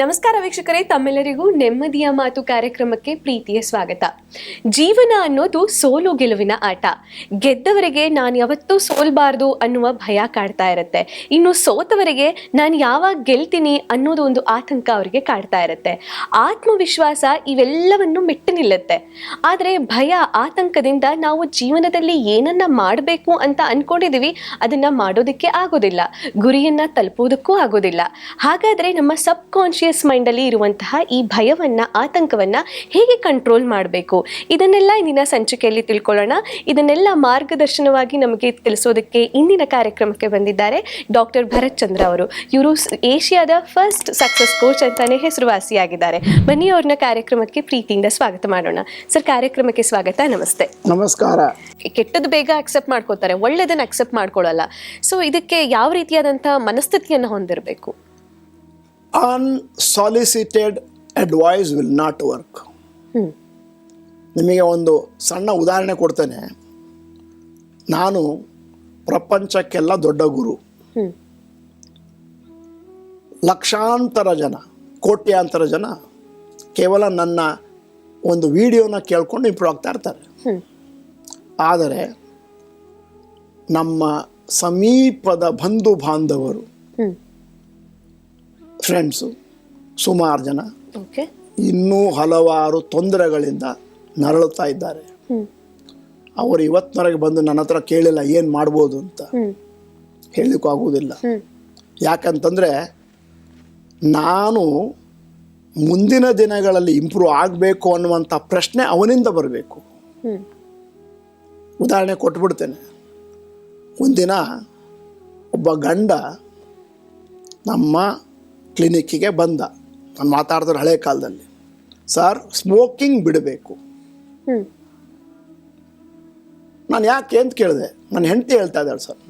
ನಮಸ್ಕಾರ ವೀಕ್ಷಕರೇ, ತಮ್ಮೆಲ್ಲರಿಗೂ ನೆಮ್ಮದಿಯ ಮಾತು ಕಾರ್ಯಕ್ರಮಕ್ಕೆ ಪ್ರೀತಿಯ ಸ್ವಾಗತ. ಜೀವನ ಅನ್ನೋದು ಸೋಲು ಗೆಲುವಿನ ಆಟ. ಗೆದ್ದವರಿಗೆ ನಾನು ಯಾವತ್ತೂ ಸೋಲ್ಬಾರ್ದು ಅನ್ನುವ ಭಯ ಕಾಡ್ತಾ ಇರುತ್ತೆ. ಇನ್ನು ಸೋತವರಿಗೆ ನಾನು ಯಾವಾಗ ಗೆಲ್ತೀನಿ ಅನ್ನೋದು ಒಂದು ಆತಂಕ ಅವರಿಗೆ ಕಾಡ್ತಾ ಇರುತ್ತೆ. ಆತ್ಮವಿಶ್ವಾಸ ಇವೆಲ್ಲವನ್ನು ಮೆಟ್ಟು ನಿಲ್ಲುತ್ತೆ. ಆದರೆ ಭಯ, ಆತಂಕದಿಂದ ನಾವು ಜೀವನದಲ್ಲಿ ಏನನ್ನ ಮಾಡಬೇಕು ಅಂತ ಅನ್ಕೊಂಡಿದೀವಿ ಅದನ್ನ ಮಾಡೋದಕ್ಕೆ ಆಗೋದಿಲ್ಲ, ಗುರಿಯನ್ನ ತಲುಪೋದಕ್ಕೂ ಆಗೋದಿಲ್ಲ. ಹಾಗಾದ್ರೆ ನಮ್ಮ ಸಬ್ ಕಾನ್ಶಿಯಸ್ ಮೈಂಡ್ ಅಲ್ಲಿ ಇರುವಂತಹ ಈ ಭಯವನ್ನ, ಆತಂಕವನ್ನ ಹೇಗೆ ಕಂಟ್ರೋಲ್ ಮಾಡಬೇಕು, ಇದನ್ನೆಲ್ಲ ಇಂದಿನ ಸಂಚಿಕೆಯಲ್ಲಿ ತಿಳ್ಕೊಳ್ಳೋಣ. ಇದನ್ನೆಲ್ಲ ಮಾರ್ಗದರ್ಶನವಾಗಿ ನಮಗೆ ತಿಳಿಸೋದಕ್ಕೆ ಇಂದಿನ ಕಾರ್ಯಕ್ರಮಕ್ಕೆ ಬಂದಿದ್ದಾರೆ ಡಾಕ್ಟರ್ ಭರತ್ ಚಂದ್ರ ಅವರು. ಇವರು ಏಷ್ಯಾದ ಫಸ್ಟ್ ಸಕ್ಸಸ್ ಕೋಚ್ ಅಂತಾನೆ ಹೆಸರುವಾಸಿಯಾಗಿದ್ದಾರೆ. ಬನ್ನಿ ಅವ್ರನ್ನ ಕಾರ್ಯಕ್ರಮಕ್ಕೆ ಪ್ರೀತಿಯಿಂದ ಸ್ವಾಗತ ಮಾಡೋಣ. ಸರ್, ಕಾರ್ಯಕ್ರಮಕ್ಕೆ ಸ್ವಾಗತ. ನಮಸ್ತೆ. ನಮಸ್ಕಾರ. ಕೆಟ್ಟದ್ದು ಬೇಗ ಅಕ್ಸೆಪ್ಟ್ ಮಾಡ್ಕೋತಾರೆ, ಒಳ್ಳೆದನ್ನ ಅಕ್ಸೆಪ್ಟ್ ಮಾಡ್ಕೊಳ್ಳಲ್ಲ. ಸೊ ಇದಕ್ಕೆ ಯಾವ ರೀತಿಯಾದಂತಹ ಮನಸ್ಥಿತಿಯನ್ನು ಹೊಂದಿರಬೇಕು? Unsolicited advice will not work. ನಿಮಗೆ ಒಂದು ಸಣ್ಣ ಉದಾಹರಣೆ ಕೊಡ್ತೇನೆ. ನಾನು ಪ್ರಪಂಚಕ್ಕೆಲ್ಲ ದೊಡ್ಡ ಗುರು. ಲಕ್ಷಾಂತರ ಜನ, ಕೋಟ್ಯಾಂತರ ಜನ ಕೇವಲ ನನ್ನ ಒಂದು ವಿಡಿಯೋನ ಕೇಳ್ಕೊಂಡು ಇಂಪ್ರೂವ್ ಆಗ್ತಾ ಇರ್ತಾರೆ. ಆದರೆ ನಮ್ಮ ಸಮೀಪದ ಬಂಧು ಬಾಂಧವರು, ಫ್ರೆಂಡ್ಸು ಸುಮಾರು ಜನ ಇನ್ನೂ ಹಲವಾರು ತೊಂದರೆಗಳಿಂದ ನರಳುತ್ತಾ ಇದ್ದಾರೆ. ಅವರು ಇವತ್ತಿನವರೆಗೆ ಬಂದು ನನ್ನ ಹತ್ರ ಕೇಳಿಲ್ಲ ಏನು ಮಾಡ್ಬೋದು ಅಂತ. ಹೇಳಲಿಕ್ಕೂ ಆಗುವುದಿಲ್ಲ. ಯಾಕಂತಂದರೆ ನಾನು ಮುಂದಿನ ದಿನಗಳಲ್ಲಿ ಇಂಪ್ರೂವ್ ಆಗಬೇಕು ಅನ್ನುವಂಥ ಪ್ರಶ್ನೆ ಅವನಿಂದ ಬರಬೇಕು. ಉದಾಹರಣೆ ಕೊಟ್ಬಿಡ್ತೇನೆ. ಒಂದಿನ ಒಬ್ಬ ಗಂಡ ನಮ್ಮ ಕ್ಲಿನಿಕ್ಕಿಗೆ ಬಂದ. ನಾನು ಮಾತಾಡಿದ್ರೆ ಹಳೆ ಕಾಲದಲ್ಲಿ, ಸರ್ ಸ್ಮೋಕಿಂಗ್ ಬಿಡಬೇಕು. ನಾನು ಯಾಕೆ ಅಂತ ಕೇಳಿದೆ. ನನ್ನ ಹೆಂಡತಿ ಹೇಳ್ತಾ ಇದ್ದಾಳೆ, ಸರ್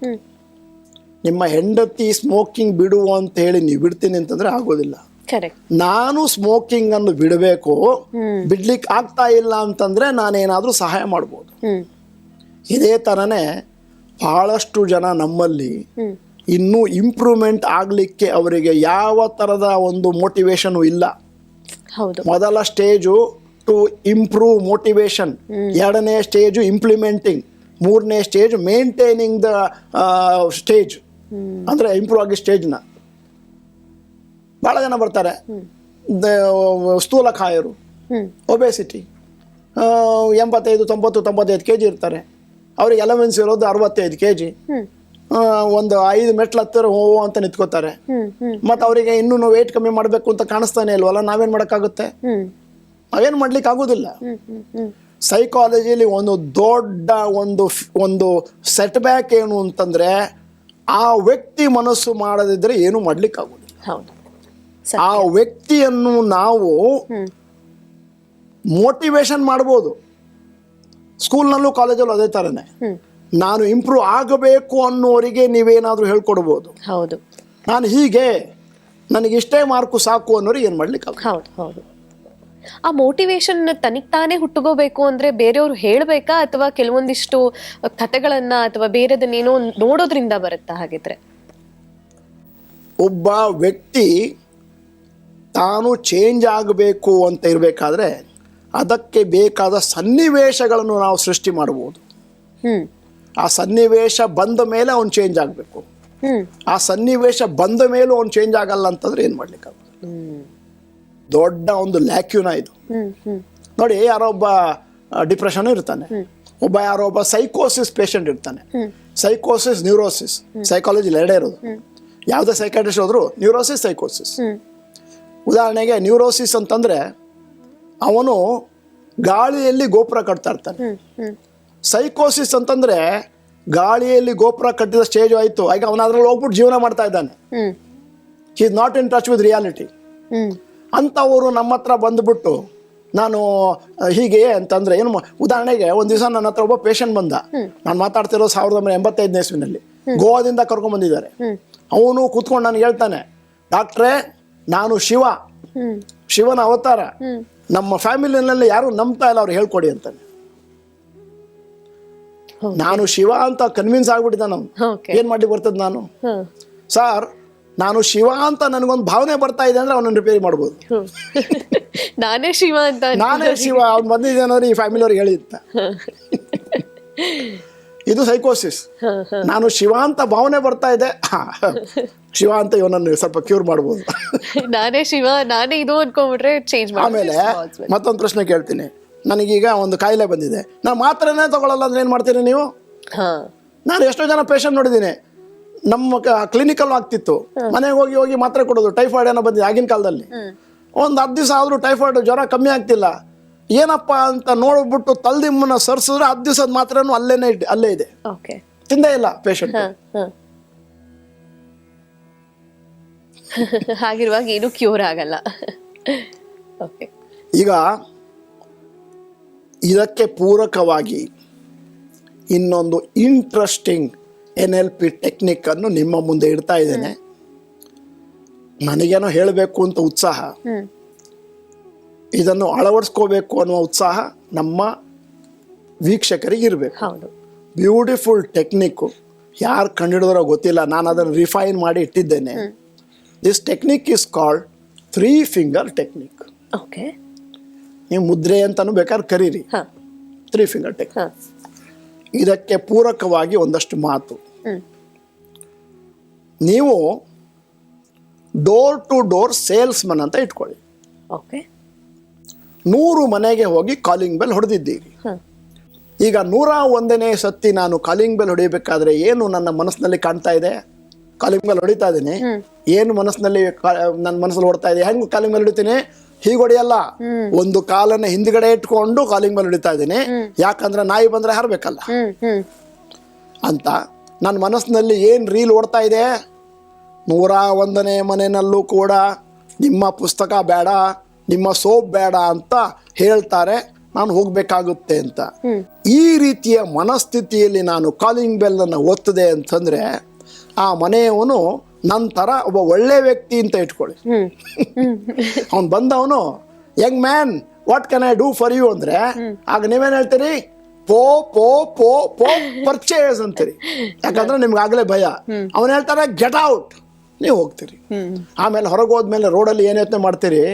ನಿಮ್ಮ ಹೆಂಡತಿ ಸ್ಮೋಕಿಂಗ್ ಬಿಡು ಅಂತ ಹೇಳಿ ನೀವು ಬಿಡ್ತೀನಿ ಅಂತಂದ್ರೆ ಆಗೋದಿಲ್ಲ. ನಾನು ಸ್ಮೋಕಿಂಗ್ ಅನ್ನು ಬಿಡಬೇಕು, ಬಿಡ್ಲಿಕ್ಕೆ ಆಗ್ತಾ ಇಲ್ಲ ಅಂತಂದ್ರೆ ನಾನೇನಾದ್ರೂ ಸಹಾಯ ಮಾಡ್ಬೋದು. ಇದೇ ತರನೇ ಬಹಳಷ್ಟು ಜನ ನಮ್ಮಲ್ಲಿ ಇನ್ನೂ ಇಂಪ್ರೂವ್ಮೆಂಟ್ ಆಗಲಿಕ್ಕೆ ಅವರಿಗೆ ಯಾವ ಥರದ ಒಂದು ಮೋಟಿವೇಶನ್ ಇಲ್ಲ. ಮೊದಲ ಸ್ಟೇಜು ಟು ಇಂಪ್ರೂವ್ ಮೋಟಿವೇಶನ್, ಎರಡನೇ ಸ್ಟೇಜು ಇಂಪ್ಲಿಮೆಂಟಿಂಗ್, ಮೂರನೇ ಸ್ಟೇಜ್ ಮೇಂಟೈನಿಂಗ್ ದ ಸ್ಟೇಜ್, ಅಂದರೆ ಇಂಪ್ರೂವ್ ಆಗಿ ಸ್ಟೇಜ್ನ. ಭಾಳ ಜನ ಬರ್ತಾರೆ, ಸ್ಥೂಲಕಾಯರು, ಒಬೆಸಿಟಿ, 85, 90, 95 kg ಇರ್ತಾರೆ. ಅವ್ರಿಗೆ ಎಲೆವೆನ್ಸ್ ಇರೋದು 65 kg. ಒಂದು 5 ಮೆಟ್ಲು ಹತ್ತಿರ ಅಂತ ನಿಂತ್ಕೋತಾರೆ. ಮತ್ತೆ ಅವರಿಗೆ ಇನ್ನೂ ವೇಟ್ ಕಮ್ಮಿ ಮಾಡಬೇಕು ಅಂತ ಕಾಣಿಸ್ತಾನೆ ಇಲ್ವಲ್ಲ, ನಾವೇನ್ ಮಾಡೋಕ್ಕಾಗುತ್ತೆ? ನಾವೇನು ಮಾಡ್ಲಿಕ್ಕೆ ಆಗೋದಿಲ್ಲ. ಸೈಕಾಲಜಿಲಿ ಒಂದು ದೊಡ್ಡ ಒಂದು ಸೆಟ್ ಬ್ಯಾಕ್ ಏನು ಅಂತಂದ್ರೆ, ಆ ವ್ಯಕ್ತಿ ಮನಸ್ಸು ಮಾಡದಿದ್ರೆ ಏನು ಮಾಡ್ಲಿಕ್ಕೆ ಆಗೋದಿಲ್ಲ. ಆ ವ್ಯಕ್ತಿಯನ್ನು ನಾವು ಮೋಟಿವೇಶನ್ ಮಾಡ್ಬೋದು. ಸ್ಕೂಲ್ನಲ್ಲೂ ಕಾಲೇಜಲ್ಲೂ ಅದೇ ಥರನೇ. ನಾನು ಇಂಪ್ರೂವ್ ಆಗಬೇಕು ಅನ್ನೋರಿಗೆ ನೀವೇನಾದರೂ ಹೇಳ್ಕೊಡ್ಬೋದು. ಹೌದು, ನಾನು ಹೀಗೆ, ನನಗೆ ಇಷ್ಟೇ ಮಾರ್ಕು ಸಾಕು ಅನ್ನೋರಿಗೆ ಏನು ಮಾಡ್ಲಿಕ್ಕೆ ಹೌದು ಹೌದು. ಆ ಮೋಟಿವೇಶನ್ ತನಿಗೆ ತಾನೇ ಹುಟ್ಟುಕೋಬೇಕು ಅಂದ್ರೆ ಬೇರೆಯವರು ಹೇಳ್ಬೇಕಾ, ಅಥವಾ ಕೆಲವೊಂದಿಷ್ಟು ಕಥೆಗಳನ್ನ ಅಥವಾ ಬೇರೆದನ್ನೇನೋ ನೋಡೋದ್ರಿಂದ ಬರುತ್ತಾ? ಹಾಗಿದ್ರೆ ಒಬ್ಬ ವ್ಯಕ್ತಿ ತಾನು ಚೇಂಜ್ ಆಗಬೇಕು ಅಂತ ಇರಬೇಕಾದ್ರೆ ಅದಕ್ಕೆ ಬೇಕಾದ ಸನ್ನಿವೇಶಗಳನ್ನು ನಾವು ಸೃಷ್ಟಿ ಮಾಡಬಹುದು. ಆ ಸನ್ನಿವೇಶ ಬಂದ ಮೇಲೆ ಅವನು ಚೇಂಜ್ ಆಗಬೇಕು. ಆ ಸನ್ನಿವೇಶ ಬಂದ ಮೇಲೂ ಅವನು ಚೇಂಜ್ ಆಗಲ್ಲ ಅಂತಂದ್ರೆ ಏನ್ ಮಾಡ್ಲಿಕ್ಕಾಗುತ್ತೆ? ದೊಡ್ಡ ಒಂದು ಲ್ಯಾಕ್ಯೂನ ಇದು. ನೋಡಿ, ಯಾರೋ ಒಬ್ಬ ಡಿಪ್ರೆಷನ್ ಇರ್ತಾನೆ, ಯಾರೋ ಒಬ್ಬ ಸೈಕೋಸಿಸ್ ಪೇಷಂಟ್ ಇರ್ತಾನೆ. ಸೈಕೋಸಿಸ್, ನ್ಯೂರೋಸಿಸ್, ಸೈಕಾಲಜಿ ಎರಡೇ ಇರೋದು. ಯಾವುದೇ ಸೈಕಾಟ್ರಿಸ್ಟ್ ಹೋದ್ರು ನ್ಯೂರೋಸಿಸ್, ಸೈಕೋಸಿಸ್. ಉದಾಹರಣೆಗೆ ನ್ಯೂರೋಸಿಸ್ ಅಂತಂದ್ರೆ ಅವನು ಗಾಳಿಯಲ್ಲಿ ಗೋಪುರ ಕಟ್ತಾ ಇರ್ತಾನೆ. ಸೈಕೋಸಿಸ್ ಅಂತಂದ್ರೆ ಗಾಳಿಯಲ್ಲಿ ಗೋಪುರ ಕಟ್ಟಿದ ಸ್ಟೇಜ್ ಆಯ್ತು, ಈಗ ಅವನ ಅದ್ರಲ್ಲಿ ಹೋಗ್ಬಿಟ್ಟು ಜೀವನ ಮಾಡ್ತಾ ಇದ್ದಾನೆ. He is not in touch with reality. ಅಂತವರು ನಮ್ಮ ಹತ್ರ ಬಂದ್ಬಿಟ್ಟು ನಾನು ಹೀಗೆ ಅಂತಂದ್ರೆ ಏನು, ಉದಾಹರಣೆಗೆ ಒಂದ್ ದಿವಸ ನನ್ನ ಹತ್ರ ಒಬ್ಬ ಪೇಷಂಟ್ ಬಂದ. ನಾನು ಮಾತಾಡ್ತಿರೋ 1985 ಇಸ್ವಿನಲ್ಲಿ ಗೋವಾದಿಂದ ಕರ್ಕೊಂಡ್ ಬಂದಿದ್ದಾರೆ. ಅವನು ಕೂತ್ಕೊಂಡು ನನಗೆ ಹೇಳ್ತಾನೆ, ಡಾಕ್ಟ್ರೇ ನಾನು ಶಿವನ ಅವತಾರ, ನಮ್ಮ ಫ್ಯಾಮಿಲಿನಲ್ಲಿ ಯಾರು ನಂಬ್ತಾ ಇಲ್ಲ, ಅವ್ರು ಹೇಳ್ಕೊಡಿ ಅಂತಾನೆ. ನಾನು ಶಿವ ಅಂತ ಕನ್ವಿನ್ಸ್ ಆಗ್ಬಿಟ್ಟಿದ್ದ. ನಾವು ಏನ್ ಮಾಡ್ಲಿಕ್ಕೆ ಬರ್ತದ? ನಾನು ಸರ್ ನಾನು ಶಿವ ಅಂತ ನನಗೊಂದು ಭಾವನೆ ಬರ್ತಾ ಇದೆ ಅಂದ್ರೆ ಅವನನ್ನು ರಿಪೇರಿ ಮಾಡ್ಬೋದು. ನಾನೇ ಶಿವ ಅಂತ ನಾನೇ ಶಿವ ಅವ್ನು ಬಂದಿದ್ದೇನೋರು ಈ ಫ್ಯಾಮಿಲಿಯವ್ರಿಗೆ ಹೇಳಿತ್ತ. ಇದು ಸೈಕೋಸಿಸ್. ನಾನು ಶಿವ ಅಂತ ಭಾವನೆ ಬರ್ತಾ ಇದೆ, ಶಿವ ಅಂತ ಇವನನ್ನು ಸ್ವಲ್ಪ ಕ್ಯೂರ್ ಮಾಡ್ಬೋದು. ನಾನೇ ಶಿವ, ನಾನೇ ಇದು ಅನ್ಕೊಂಡ್ಬಿಟ್ರೆ ಚೇಂಜ್ ಆಮೇಲೆ ಮತ್ತೊಂದು ಪ್ರಶ್ನೆ ಕೇಳ್ತೀನಿ. ನನಗೀಗ ಒಂದು ಕಾಯಿಲೆ ಬಂದಿದೆ, ನಾನು ಮಾತ್ರೆನೇ ತಗೊಳ್ಳಲ್ಲ ಅಂದ್ರೆ ಏನು ಮಾಡ್ತೀರಿ ನೀವು? ನಾನು ಎಷ್ಟೋ ಜನ ಪೇಷಂಟ್ ನೋಡಿದ್ದೀನಿ, ನಮ್ಮ ಕ್ಲಿನಿಕಲ್ ಆಗ್ತಿತ್ತು, ಮನೆಗೆ ಹೋಗಿ ಹೋಗಿ ಮಾತ್ರೆ ಕೊಡೋದು. ಟೈಫಾಯ್ಡ್ ಏನೋ ಬಂದಿದೆ ಆಗಿನ ಕಾಲದಲ್ಲಿ. ಒಂದು 10 ದಿವಸ ಆದರೂ ಟೈಫಾಯ್ಡ್ ಜ್ವರ ಕಮ್ಮಿ ಆಗ್ತಿಲ್ಲ. ಏನಪ್ಪ ಅಂತ ನೋಡ್ಬಿಟ್ಟು ತಲ್ದಿಮ್ಮನ ಸರ್ಸಿದ್ರೆ 10 ದಿವಸದ ಮಾತ್ರನೂ ಅಲ್ಲೇ ಇದೆ, ತಿಂದೇ ಇಲ್ಲ ಪೇಷಂಟ್. ಹಾಗಿರುವಾಗ ಏನು ಕ್ಯೂರ್ ಆಗಲ್ಲ. ಈಗ ಇದಕ್ಕೆ ಪೂರಕವಾಗಿ ಇನ್ನೊಂದು ಇಂಟ್ರೆಸ್ಟಿಂಗ್ NLP ಟೆಕ್ನಿಕ್ ಅನ್ನು ನಿಮ್ಮ ಮುಂದೆ ಇಡ್ತಾ ಇದ್ದೇನೆ. ನನಗೇನೋ ಹೇಳಬೇಕು ಅಂತ ಉತ್ಸಾಹ, ಇದನ್ನು ಅಳವಡಿಸ್ಕೋಬೇಕು ಅನ್ನುವ ಉತ್ಸಾಹ ನಮ್ಮ ವೀಕ್ಷಕರಿಗೆ ಇರಬೇಕು. ಬ್ಯೂಟಿಫುಲ್ ಟೆಕ್ನಿಕ್ಕು, ಯಾರು ಕಂಡುಹಿಡಿದ್ರೋ ಗೊತ್ತಿಲ್ಲ, ನಾನು ಅದನ್ನು ರಿಫೈನ್ ಮಾಡಿ ಇಟ್ಟಿದ್ದೇನೆ. This technique is called 3 finger technique. ನೀವು ಮುದ್ರೆ ಅಂತಲೂ ಬೇಕಾದ್ರೆ ಕರೀರಿ, 3 finger ಟೆಕ್ನಿಕ್. ಇದಕ್ಕೆ ಪೂರಕವಾಗಿ ಒಂದಷ್ಟು ಮಾತು. ನೀವು ಡೋರ್ ಟು ಡೋರ್ ಸೇಲ್ಸ್ಮನ್ ಅಂತ ಇಟ್ಕೊಳ್ಳಿ. 100 ಮನೆಗೆ ಹೋಗಿ ಕಾಲಿಂಗ್ ಬೆಲ್ ಹೊಡೆದಿದ್ದೀರಿ. ಈಗ 101ನೇ ಸತಿ ನಾನು ಕಾಲಿಂಗ್ ಬೆಲ್ ಹೊಡಿಬೇಕಾದ್ರೆ ಏನು ನನ್ನ ಮನಸ್ಸಿನಲ್ಲಿ ಕಾಣ್ತಾ ಇದೆ? ಕಾಲಿಂಗ್ ಬೆಲ್ ಹೊಡಿತಾ ಇದ್ದೀನಿ, ಏನು ಮನಸ್ಸಿನಲ್ಲಿ ನನ್ನ ಮನಸ್ಸಲ್ಲಿ ಓಡ್ತಾ ಇದೆ? ಹೆಂಗ್ ಕಾಲಿಂಗ್ ಬೆಲ್ ಹೊಡಿತೀನಿ? ಹೀಗೆ ಹೊಡಿಯಲ್ಲ, ಒಂದು ಕಾಲನ್ನ ಹಿಂದ್ಗಡೆ ಇಟ್ಕೊಂಡು ಕಾಲಿಂಗ್ ಬೆಲ್ ಹೊಡಿತಾ ಇದ್ದೀನಿ. ಯಾಕಂದ್ರೆ ನಾಯಿ ಬಂದ್ರೆ ಹಾರಬೇಕಲ್ಲ ಅಂತ. ನನ್ನ ಮನಸ್ಸಿನಲ್ಲಿ ಏನು ರೀಲ್ ಓಡ್ತಾ ಇದೆ? 101ನೇ ಮನೆಯಲ್ಲೂ ಕೂಡ ನಿಮ್ಮ ಪುಸ್ತಕ ಬೇಡ, ನಿಮ್ಮ ಸೋಪ್ ಬೇಡ ಅಂತ ಹೇಳ್ತಾರೆ, ನಾನು ಹೋಗ್ಬೇಕಾಗುತ್ತೆ ಅಂತ. ಈ ರೀತಿಯ ಮನಸ್ಥಿತಿಯಲ್ಲಿ ನಾನು ಕಾಲಿಂಗ್ ಬೆಲ್ ಅನ್ನು ಒತ್ತದೆ ಅಂತಂದ್ರೆ ಆ ಮನೆಯವನು ನಂತರ ಒಬ್ಬ ಒಳ್ಳೆ ವ್ಯಕ್ತಿ ಅಂತ ಇಟ್ಕೊಳ್ಳಿ. ಅವನು ಬಂದವನು young man what can I do for you ಅಂದ್ರೆ ಆಗ ನೀವೇನ್ ಹೇಳ್ತೀರಿ? ಪೋ ಪೋ ಪೋ ಪೋ ಪರ್ಚೇಸ್ ಅಂತೀರಿ. ಯಾಕಂದ್ರೆ ನಿಮ್ಗೆ ಆಗ್ಲೇ ಭಯ. ಅವನು ಹೇಳ್ತಾರೆ ಗೆಟ್ ಔಟ್, ನೀವು ಹೋಗ್ತೀರಿ. ಆಮೇಲೆ ಹೊರಗೆ ಹೋದ್ಮೇಲೆ ರೋಡಲ್ಲಿ ಏನ್ ಯೋಚನೆ ಮಾಡ್ತೀರಿ?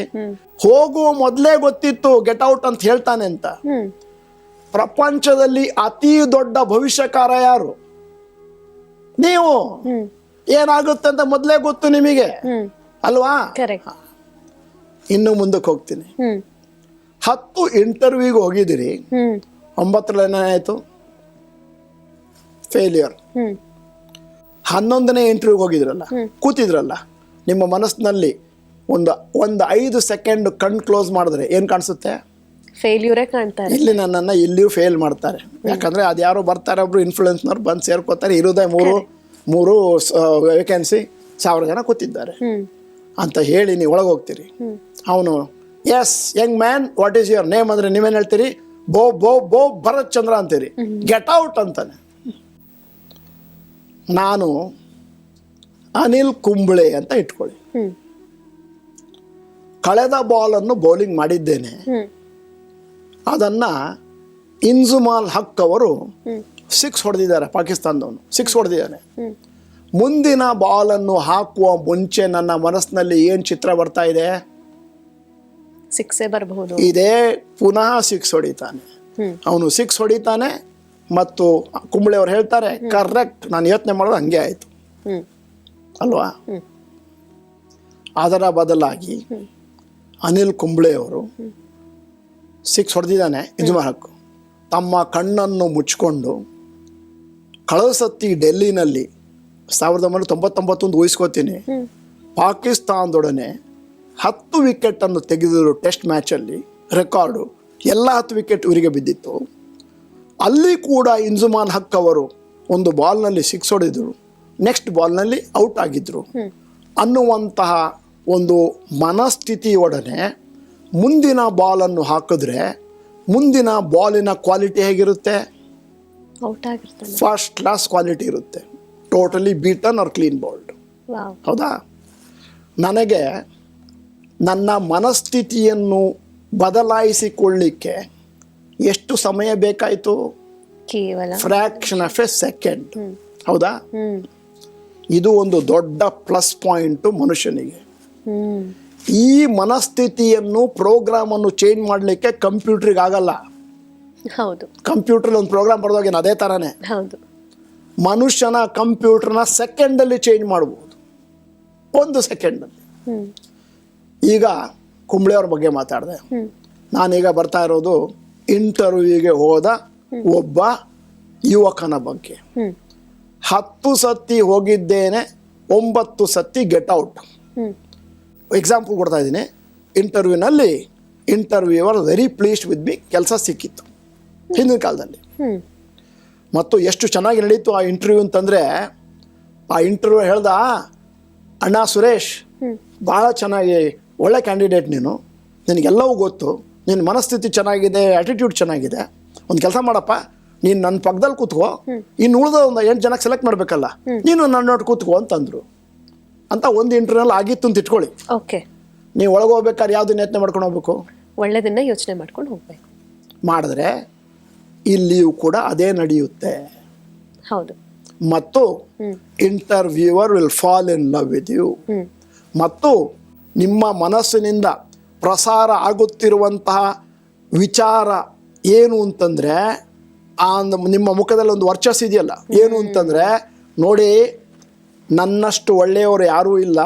ಹೋಗುವ ಮೊದಲೇ ಗೊತ್ತಿತ್ತು ಗೆಟ್ ಔಟ್ ಅಂತ ಹೇಳ್ತಾನೆ ಅಂತ. ಪ್ರಪಂಚದಲ್ಲಿ ಅತಿ ದೊಡ್ಡ ಭವಿಷ್ಯಕಾರ ಯಾರು? ನೀವು. ಏನಾಗುತ್ತೆ ಅಂತ ಮೊದಲೇ ಗೊತ್ತು ನಿಮಗೆ ಅಲ್ವಾ? ಇನ್ನು ಮುಂದಕ್ಕೆ ಹೋಗ್ತೀನಿ. 10 ಇಂಟರ್ವ್ಯೂಗೆ ಹೋಗಿದ್ದೀರಿ, 9ರಲ್ಲಿ ಏನಾಯ್ತು? ಫೇಲ್ಯೂರ್. 11ನೇ ಇಂಟರ್ವ್ಯೂಗೆ ಹೋಗಿದ್ರಲ್ಲ, ಕೂತಿದ್ರಲ್ಲ, ನಿಮ್ಮ ಮನಸ್ಸಿನಲ್ಲಿ ಒಂದು 5 ಸೆಕೆಂಡ್ ಕಣ್ ಕ್ಲೋಸ್ ಮಾಡಿದ್ರೆ ಏನ್ ಕಾಣಿಸುತ್ತೆ? ಫೇಲ್ಯೂರೇ ಕಾಣ್ತಾರೆ. ಇಲ್ಲಿ ನನ್ನನ್ನು ಇಲ್ಲಿಯೂ ಫೇಲ್ ಮಾಡ್ತಾರೆ. ಯಾಕಂದ್ರೆ ಅದು ಯಾರೋ ಬರ್ತಾರೆ, ಒಬ್ರು ಇನ್ಫ್ಲೂಯೆನ್ಸ್ನವ್ರು ಬಂದು ಸೇರ್ಕೋತಾರೆ. ಇರೋದೇ ಮೂರು ವೇಕೆನ್ಸಿ, 1000 ಜನ ಕೂತಿದ್ದಾರೆ ಅಂತ ಹೇಳಿ ನೀವು ಒಳಗೆ ಹೋಗ್ತೀರಿ. ಅವನು yes young man what is your name ಅಂದ್ರೆ ನೀವೇನು ಹೇಳ್ತೀರಿ? ಬೋ ಬೋ ಬೋ ಭರತ್ ಚಂದ್ರ ಅಂತೀರಿ. ಗೆಟ್ ಔಟ್ ಅಂತಾನೆ. ನಾನು ಅನಿಲ್ ಕುಂಬ್ಳೆ ಅಂತ ಇಟ್ಕೊಳ್ಳಿ. ಕಳೆದ ಬಾಲನ್ನು ಬೌಲಿಂಗ್ ಮಾಡಿದ್ದೇನೆ. ಅದನ್ನ ಇನ್ಜುಮಾಲ್ ಹಕ್ ಅವರು 6 ಹೊಡೆದಿದ್ದಾರೆ. ಪಾಕಿಸ್ತಾನದವನು 6 ಹೊಡೆದಿದ್ದಾನೆ. ಮುಂದಿನ ಬಾಲನ್ನು ಹಾಕುವ ಮುಂಚೆ ನನ್ನ ಮನಸ್ಸಿನಲ್ಲಿ ಏನ್ ಚಿತ್ರ ಬರ್ತಾ ಇದೆ? 6 ಬರಬಹುದು. ಇದೇ ಪುನಃ 6 ಹೊಡಿತಾನೆ. ಅವನು 6 ಹೊಡಿತಾನೆ ಮತ್ತು ಕುಂಬಳೆ ಅವ್ರು ಹೇಳ್ತಾರೆ ಕರೆಕ್ಟ್, ನಾನು ಯೋಚನೆ ಮಾಡೋದು ಹಂಗೆ ಆಯ್ತು ಅಲ್ವಾ? ಅದರ ಬದಲಾಗಿ ಅನಿಲ್ ಕುಂಬ್ಳೆ ಅವರು 6 ಹೊಡೆದಿದ್ದಾನೆ. ಇನ್ಜುಮಾಲ್ ಹಕ್ ತಮ್ಮ ಕಣ್ಣನ್ನು ಮುಚ್ಕೊಂಡು ಕಳೆದ ಸತಿ ಡೆಲ್ಲಿನಲ್ಲಿ 1999 ಊಹಿಸ್ಕೋತೀನಿ, ಪಾಕಿಸ್ತಾನದೊಡನೆ 10 ವಿಕೆಟ್ ಅನ್ನು ತೆಗೆದಿದ್ರು ಟೆಸ್ಟ್ ಮ್ಯಾಚಲ್ಲಿ. ರೆಕಾರ್ಡು ಎಲ್ಲ 10 ವಿಕೆಟ್ ಇವರಿಗೆ ಬಿದ್ದಿತ್ತು. ಅಲ್ಲಿ ಕೂಡ ಇನ್ಜುಮಾಲ್ ಹಕ್ ಅವರು ಒಂದು ಬಾಲ್ನಲ್ಲಿ 6 ಹೊಡೆದ್ರು, ನೆಕ್ಸ್ಟ್ ಬಾಲ್ನಲ್ಲಿ ಔಟ್ ಆಗಿದ್ರು ಅನ್ನುವಂತಹ ಒಂದು ಮನಸ್ಥಿತಿಯೊಡನೆ ಮುಂದಿನ ಬಾಲನ್ನು ಹಾಕಿದ್ರೆ ಮುಂದಿನ ಬಾಲಿನ ಕ್ವಾಲಿಟಿ ಹೇಗಿರುತ್ತೆ? ಫಸ್ಟ್ ಕ್ಲಾಸ್ ಕ್ವಾಲಿಟಿ ಇರುತ್ತೆ. Totally beaten or clean bowled. ಹೌದಾ? ನನಗೆ ನನ್ನ ಮನಸ್ಥಿತಿಯನ್ನು ಬದಲಾಯಿಸಿಕೊಳ್ಳಿಕ್ಕೆ ಎಷ್ಟು ಸಮಯ ಬೇಕಾಯಿತು? ಕೇವಲ ಫ್ರಾಕ್ಷನ್ ಆಫ್ ಎ ಸೆಕೆಂಡ್. ಹೌದಾ? ಇದು ಒಂದು ದೊಡ್ಡ ಪ್ಲಸ್ ಪಾಯಿಂಟು ಮನುಷ್ಯನಿಗೆ. ಹ್ಮ್ ಈ ಮನಸ್ಥಿತಿಯನ್ನು ಪ್ರೋಗ್ರಾಮನ್ನು ಚೇಂಜ್ ಮಾಡಲಿಕ್ಕೆ ಕಂಪ್ಯೂಟ್ರಿಗೆ ಆಗಲ್ಲ. ಹೌದು ಕಂಪ್ಯೂಟ್ರಲ್ಲಿ ಒಂದು ಪ್ರೋಗ್ರಾಮ್ ಬರೆದೋಗೇನು ಅದೇ ಥರನೇ. ಹೌದು. ಮನುಷ್ಯನ ಕಂಪ್ಯೂಟರ್ನ ಸೆಕೆಂಡಲ್ಲಿ ಚೇಂಜ್ ಮಾಡ್ಬೋದು, 1 ಸೆಕೆಂಡಲ್ಲಿ. ಹ್ಮ್ ಈಗ ಕುಂಬ್ಳೆಯವ್ರ ಬಗ್ಗೆ ಮಾತಾಡಿದೆ. ಹ್ಮ್ ನಾನೀಗ ಬರ್ತಾ ಇರೋದು ಇಂಟರ್ವ್ಯೂಗೆ ಹೋದ ಒಬ್ಬ ಯುವಕನ ಬಗ್ಗೆ. ಹ್ಮ್ 10 ಸತಿ ಹೋಗಿದ್ದೇನೆ, 9 ಸತಿ ಗೆಟ್ ಔಟ್. ಹ್ಮ್ ಎಕ್ಸಾಂಪಲ್ ಕೊಡ್ತಾ ಇದ್ದೀನಿ. ಇಂಟರ್ವ್ಯೂನಲ್ಲಿ interviewer very pleased with me, ಕೆಲಸ ಸಿಕ್ಕಿತ್ತು ಹಿಂದಿನ ಕಾಲದಲ್ಲಿ. ಹ್ಮ್ ಮತ್ತು ಎಷ್ಟು ಚೆನ್ನಾಗಿ ನಡೀತು ಆ ಇಂಟರ್ವ್ಯೂ ಅಂತಂದರೆ, ಆ ಇಂಟರ್ವ್ಯೂ ಹೇಳ್ದ, ಅಣ್ಣ ಸುರೇಶ್, ಭಾಳ ಚೆನ್ನಾಗಿ ಒಳ್ಳೆ ಕ್ಯಾಂಡಿಡೇಟ್ ನೀನು, ನಿನಗೆಲ್ಲವೂ ಗೊತ್ತು, ನಿನ್ನ ಮನಸ್ಥಿತಿ ಚೆನ್ನಾಗಿದೆ, ಆ್ಯಟಿಟ್ಯೂಡ್ ಚೆನ್ನಾಗಿದೆ, ಒಂದು ಕೆಲಸ ಮಾಡಪ್ಪ, ನೀನು ನನ್ನ ಪಕ್ಕದಲ್ಲಿ ಕೂತ್ಕೋ, ಇನ್ನು ಉಳಿದ ಒಂದು 8 ಜನಕ್ಕೆ ಸೆಲೆಕ್ಟ್ ಮಾಡಬೇಕಲ್ಲ, ನೀನು ನನ್ನ ನೋಡಿ ಕೂತ್ಕೋ ಅಂತಂದರು. ಅಂತ ಒಂದು ಇಂಟರ್ವ್ಯೂನಲ್ಲಿ ಆಗಿತ್ತು ಅಂತ ಇಟ್ಕೊಳ್ಳಿ. ಓಕೆ. ನೀವು ಒಳಗೆ ಹೋಗ್ಬೇಕಾದ್ರೆ ಯಾವುದನ್ನ ಯತ್ನ ಮಾಡ್ಕೊಂಡು ಹೋಗ್ಬೇಕು? ಒಳ್ಳೆದನ್ನ ಯೋಚನೆ ಮಾಡ್ಕೊಂಡು ಹೋಗ್ಬೇಕು. ಮಾಡಿದ್ರೆ ಇಲ್ಲಿಯೂ ಕೂಡ ಅದೇ ನಡೆಯುತ್ತೆ. ಹೌದು. ಮತ್ತು interviewer will fall in love with you. ಮತ್ತು ನಿಮ್ಮ ಮನಸ್ಸಿನಿಂದ ಪ್ರಸಾರ ಆಗುತ್ತಿರುವಂತಹ ವಿಚಾರ ಏನು ಅಂತಂದರೆ, ಆ ನಿಮ್ಮ ಮುಖದಲ್ಲಿ ಒಂದು ವರ್ಚಸ್ಸು ಇದೆಯಲ್ಲ, ಏನು ಅಂತಂದರೆ, ನೋಡಿ ನನ್ನಷ್ಟು ಒಳ್ಳೆಯವರು ಯಾರೂ ಇಲ್ಲ,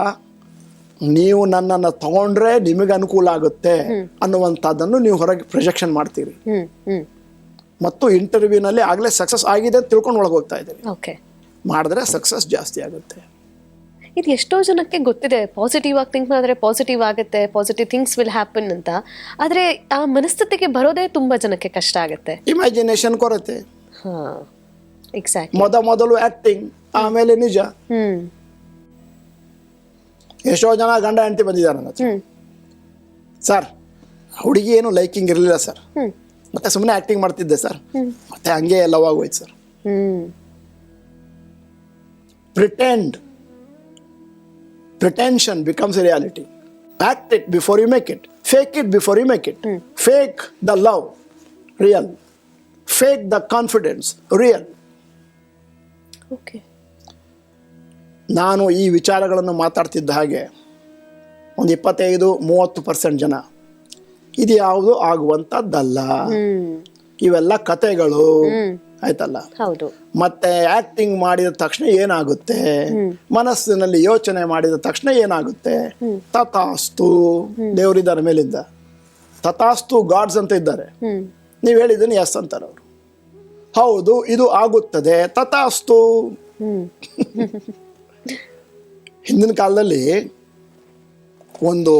ನೀವು ನನ್ನನ್ನು ತಗೊಂಡ್ರೆ ನಿಮಗೆ ಅನುಕೂಲ ಆಗುತ್ತೆ ಅನ್ನುವಂಥದ್ದನ್ನು ನೀವು ಹೊರಗೆ ಪ್ರೊಜೆಕ್ಷನ್ ಮಾಡ್ತೀರಿ. ಮತ್ತು ಇಂಟರ್ವ್ಯೂನಲ್ಲಿ ಆಗಲೇ ಸಕ್ಸಸ್ ಆಗಿದೆ ಅಂತ ತಿಳ್ಕೊಂಡು ಒಳಗೆ ಹೋಗ್ತಾ ಇದ್ದೀರಿ. ಓಕೆ. ಮಾಡಿದ್ರೆ ಸಕ್ಸಸ್ ಜಾಸ್ತಿ ಆಗುತ್ತೆ. ಇದು ಎಷ್ಟೋ ಜನಕ್ಕೆ ಗೊತ್ತಿದೆ, ಪಾಸಿಟಿವ್ ಆಗಿ ಥಿಂಕ್ ಮಾಡಿದ್ರೆ ಪಾಸಿಟಿವ್ ಆಗುತ್ತೆ, ಪಾಸಿಟಿವ್ ಥಿಂಗ್ಸ್ ವಿಲ್ ಹ್ಯಾಪನ್ ಅಂತ. ಆದರೆ ಆ ಮನಸ್ಥಿತಿಗೆ ಬರೋದೇ ತುಂಬ ಜನಕ್ಕೆ ಕಷ್ಟ ಆಗುತ್ತೆ. ಇಮ್ಯಾಜಿನೇಷನ್ ಕೊರತೆ. ಹಾಂ, ಎಕ್ಸಾಕ್ಟ್. ಮೊದಲು ಆ್ಯಕ್ಟಿಂಗ್, ಆಮೇಲೆ ನಿಜ. ಎಷ್ಟೋ ಜನ ಗಂಡ ಹೆಂಡತಿ ಬಂದಿದ್ದಾರೆ ನನ್ನ ಹತ್ರ. ಸರ್, ಹುಡುಗಿ ಏನು ಲೈಕಿಂಗ್ ಇರಲಿಲ್ಲ ಸರ್, ಮತ್ತೆ ಸುಮ್ಮನೆ ಆ್ಯಕ್ಟಿಂಗ್ ಮಾಡ್ತಿದ್ದೆ ಸರ್, ಮತ್ತೆ ಹಂಗೆ ಲವ್ ಆಗೋಯ್ತು sir. Pretension becomes a reality. Act it before you make it. Fake it before you make it. Fake the love, real. Fake the confidence, real. Okay. ನಾನು ಈ ವಿಚಾರಗಳನ್ನು ಮಾತಾಡ್ತಿದ್ದ ಹಾಗೆ ಒಂದು 25-30% ಜನ ಇದು ಯಾವುದು ಆಗುವಂಥದ್ದಲ್ಲ, ಇವೆಲ್ಲ ಕತೆಗಳು, ಆಯ್ತಲ್ಲ. ಹೌದು. ಮತ್ತೆ ಆಕ್ಟಿಂಗ್ ಮಾಡಿದ ತಕ್ಷಣ ಏನಾಗುತ್ತೆ, ಮನಸ್ಸಿನಲ್ಲಿ ಯೋಚನೆ ಮಾಡಿದ ತಕ್ಷಣ ಏನಾಗುತ್ತೆ, ತಥಾಸ್ತು, ದೇವರಿದ್ದಾರೆ ಮೇಲಿಂದ, ತಥಾಸ್ತು ಗಾಡ್ಸ್ ಅಂತ ಇದ್ದಾರೆ. ನೀವು ಹೇಳಿದ್ದೀನಿ ಎಸ್ ಅಂತಾರೆ ಅವರು. ಹೌದು, ಇದು ಆಗುತ್ತದೆ, ತಥಾಸ್ತು. ಹಿಂದಿನ ಕಾಲದಲ್ಲಿ ಒಂದು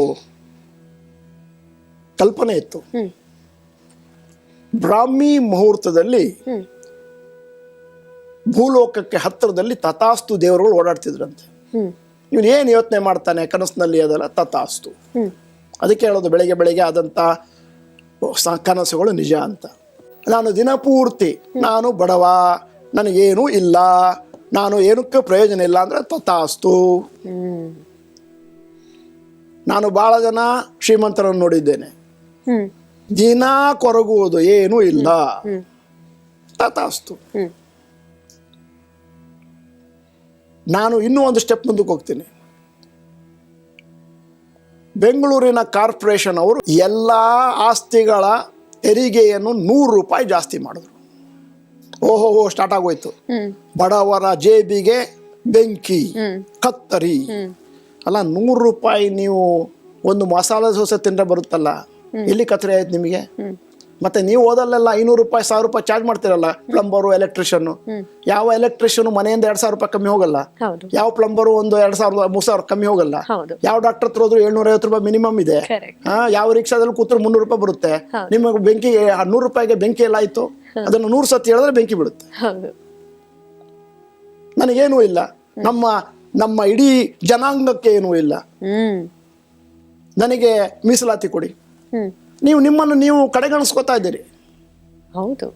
ಕಲ್ಪನೆ ಇತ್ತು, ಬ್ರಾಹ್ಮಿ ಮುಹೂರ್ತದಲ್ಲಿ ಭೂಲೋಕಕ್ಕೆ ಹತ್ತಿರದಲ್ಲಿ ತಥಾಸ್ತು ದೇವರುಗಳು ಓಡಾಡ್ತಿದ್ರಂತೆ. ಇವನು ಏನು ಯೋಚನೆ ಮಾಡ್ತಾನೆ ಕನಸಿನಲ್ಲಿ, ಅದೆಲ್ಲ ತಥಾಸ್ತು. ಅದಕ್ಕೆ ಹೇಳೋದು ಬೆಳಗ್ಗೆ ಬೆಳಗ್ಗೆ ಆದಂಥ ಕನಸುಗಳು ನಿಜ ಅಂತ. ನಾನು ದಿನಪೂರ್ತಿ ನಾನು ಬಡವ, ನನಗೇನೂ ಇಲ್ಲ, ನಾನು ಏನಕ್ಕೆ ಪ್ರಯೋಜನ ಇಲ್ಲ ಅಂದರೆ ತಥಾಸ್ತು. ನಾನು ಭಾಳ ಜನ ಶ್ರೀಮಂತರನ್ನು ನೋಡಿದ್ದೇನೆ, ದಿನ ಕೊರಗುವುದು ಏನೂ ಇಲ್ಲ, ತಥಾಸ್ತು. ನಾನು ಇನ್ನೂ ಒಂದು ಸ್ಟೆಪ್ ಮುಂದಕ್ಕೆ ಹೋಗ್ತೀನಿ. ಬೆಂಗಳೂರಿನ ಕಾರ್ಪೊರೇಷನ್ ಅವರು ಎಲ್ಲ ಆಸ್ತಿಗಳ ತೆರಿಗೆಯನ್ನು 100 ರೂಪಾಯಿ ಜಾಸ್ತಿ ಮಾಡಿದ್ರು. ಓಹೋ ಸ್ಟಾರ್ಟ್ ಆಗೋಯ್ತು. ಬಡವರ ಜೇಬಿಗೆ ಬೆಂಕಿ, ಕತ್ತರಿ. ಅಲ್ಲ, 100 ರೂಪಾಯಿ ನೀವು ಒಂದು ಮಸಾಲೆ ದೋಸೆ ತಿಂದ್ರೆ ಬರುತ್ತಲ್ಲ, ಎಲ್ಲಿ ಕತ್ತರಿ ಆಯ್ತು ನಿಮಗೆ? ಮತ್ತೆ ನೀವು ಓದಲ್ಲೆಲ್ಲ 500 ರೂಪಾಯಿ 1000 ರೂಪಾಯಿ ಚಾರ್ಜ್ ಮಾಡ್ತಿರಲ್ಲ, ಪ್ಲಂಬರು, ಎಲೆಕ್ಟ್ರಿಷಿಯನ್. ಯಾವ ಎಲೆಕ್ಟ್ರಿಷಿಯನ್ ಮನೆಯಿಂದ 2000 ರೂಪಾಯಿ ಕಮ್ಮಿ ಹೋಗಲ್ಲ, ಯಾವ ಪ್ಲಂಬರು ಒಂದು 2000-3000 ಕಮ್ಮಿ ಹೋಗಲ್ಲ, ಯಾವ ಡಾಕ್ಟರ್ ಹತ್ರ ಹೋದ್ರು 750 ರೂಪಾಯಿ ಮಿನಿಮಮ್ ಇದೆ. ಯಾವ ರಿಕ್ಷಾದಲ್ಲಿ ಕೂತ್ರು 300 ರೂಪಾಯಿ ಬರುತ್ತೆ. ನಿಮಗೆ ಬೆಂಕಿ 100 ರೂಪಾಯಿಗೆ ಬೆಂಕಿ ಎಲ್ಲ ಆಯ್ತು, ಅದನ್ನು 100 ಸತಿ ಹೇಳಿದ್ರೆ ಬೆಂಕಿ ಬಿಡುತ್ತೆ. ನನಗೇನೂ ಇಲ್ಲ, ನಮ್ಮ ಇಡೀ ಜನಾಂಗಕ್ಕೆ ಏನೂ ಇಲ್ಲ, ನನಗೆ ಮೀಸಲಾತಿ ಕೊಡಿ. ನಿಮ್ಮನ್ನು ನೀವು ಕಡೆಗಣಿಸ್ಕೋತಾ ಇದ್ದೀರಿ. ಹೌದು,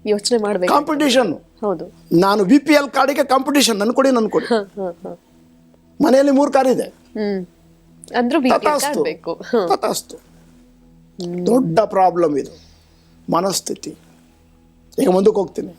ಯೋಚನೆ ಮಾಡಬೇಕು. ಕಾಂಪಿಟೇಷನ್. ಹೌದು. ನಾನು BPL ಕಾರ್ಡಿಗೆ ಕಾಂಪಿಟೇಷನ್, ನನ್ ಕೊಡಿ. ಮನೆಯಲ್ಲಿ 3 ಕಾರ್ ಇದೆ, ತಥಾಸ್ತು. ದೊಡ್ಡ ಪ್ರಾಬ್ಲಮ್ ಇದು, ಮನಸ್ಥಿತಿ. ಈಗ ಮುಂದಕ್ಕೆ ಹೋಗ್ತೀನಿ.